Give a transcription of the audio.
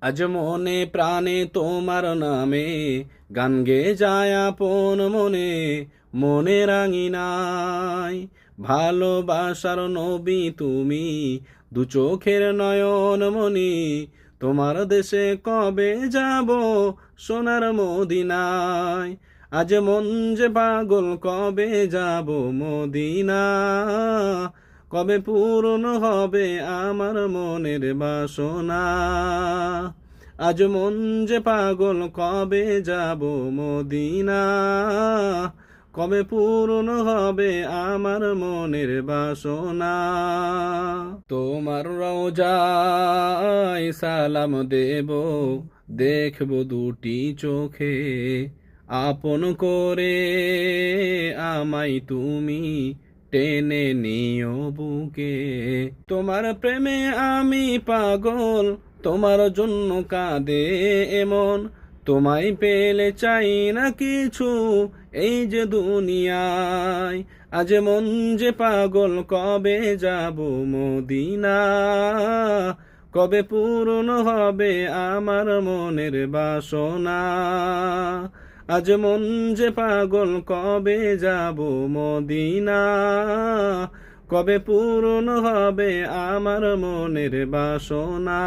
আজ মনে প্রাণে তোমার নামে গান গে যায় আপন মনে, মনে রাঙিনাই ভালোবাসার নবী তুমি, দু চোখের নয়ন মনি। তোমার দেশে কবে যাব সোনার মদিনায়, আজ মন যে পাগল কবে যাব মদিনা, কবে পূরণ হবে আমার মনের বাসনা। আজ মন যে পাগল কবে যাব মদিনা, কবে পূরণ হবে আমার মনের বাসনা। তোমার রওজায় সালাম দেব, দেখব দুটি চোখে, আপন করে আমায় তুমি টেনে নিও বুকে। তোমার প্রেমে আমি পাগল, তোমার জন্য কাঁদে এমন, তোমায় পেলে চাই না কিছু এই যে দুনিয়ায়। আজ মন যে পাগল কবে যাব মদিনা, কবে পূরণ হবে আমার মনের বাসনা। আজ মন যে পাগল কবে যাব মদিনা, কবে পূরণ হবে আমার মনের বাসনা।